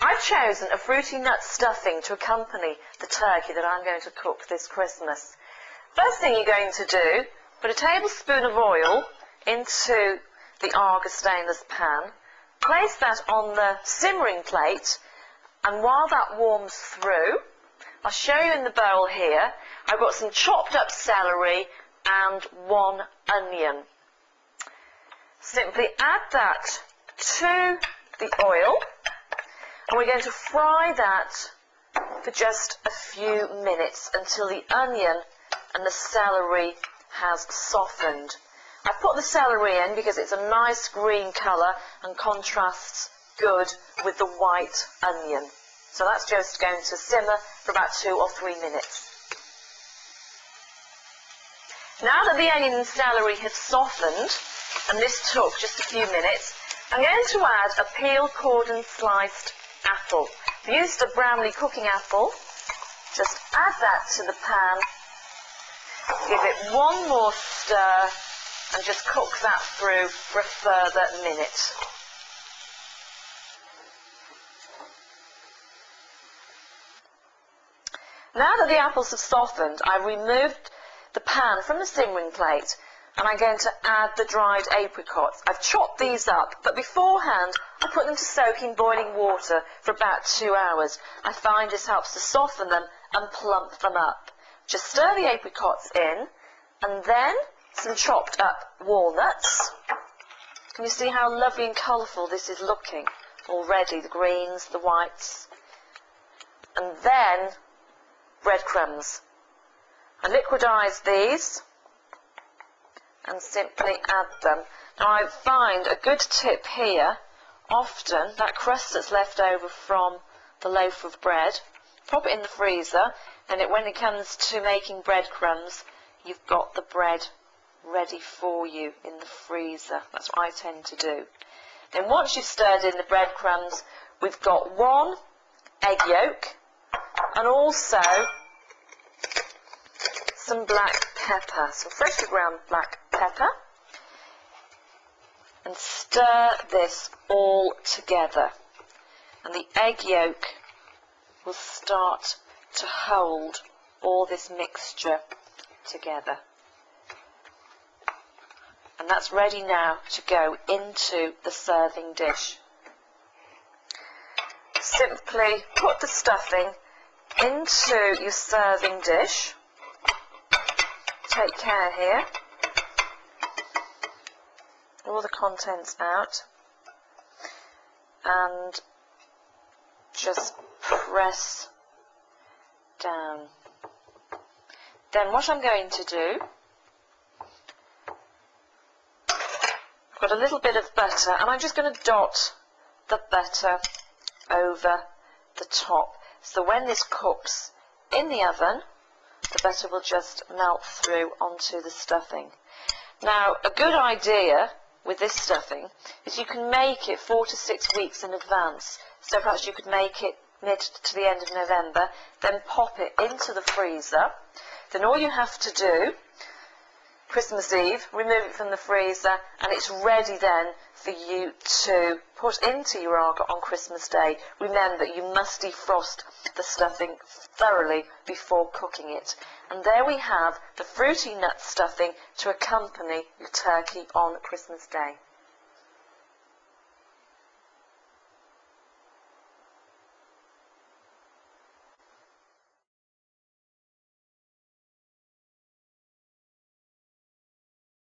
I've chosen a fruity nut stuffing to accompany the turkey that I'm going to cook this Christmas. First thing you're going to do, put a tablespoon of oil into the Arga stainless pan, place that on the simmering plate, and while that warms through, I'll show you in the bowl here, I've got some chopped up celery and 1 onion. Simply add that to the oil, and we're going to fry that for just a few minutes until the onion and the celery has softened. I've put the celery in because it's a nice green colour and contrasts good with the white onion. So that's just going to simmer for about 2 or 3 minutes. Now that the onion and celery have softened, and this took just a few minutes, I'm going to add a peeled, cored and sliced apple. I've used a Brownlee cooking apple. Just add that to the pan, give it one more stir, and just cook that through for a further minute. Now that the apples have softened, I've removed the pan from the simmering plate, and I'm going to add the dried apricots. I've chopped these up, but beforehand I put them to soak in boiling water for about 2 hours. I find this helps to soften them and plump them up. Just stir the apricots in, and then some chopped up walnuts. Can you see how lovely and colourful this is looking already, the greens, the whites, and then breadcrumbs. I liquidise these and simply add them. Now I find a good tip here, often that crust that's left over from the loaf of bread, pop it in the freezer, and when it comes to making breadcrumbs, you've got the bread ready for you in the freezer. That's what I tend to do. Then once you've stirred in the breadcrumbs, we've got 1 egg yolk and also some black pepper, some freshly ground black pepper, and stir this all together, and the egg yolk will start to hold all this mixture together. And that's ready now to go into the serving dish. Simply put the stuffing into your serving dish. Take care here. All the contents out. And just press down. Then what I'm going to do, I've got a little bit of butter, and I'm just going to dot the butter over the top. So when this cooks in the oven, the butter will just melt through onto the stuffing. Now, a good idea with this stuffing is you can make it 4 to 6 weeks in advance. So perhaps you could make it mid to the end of November, then pop it into the freezer. Then all you have to do, Christmas Eve, remove it from the freezer, and it's ready then for you to put into your Arga on Christmas Day. Remember, you must defrost the stuffing thoroughly before cooking it. And there we have the fruity nut stuffing to accompany your turkey on Christmas Day.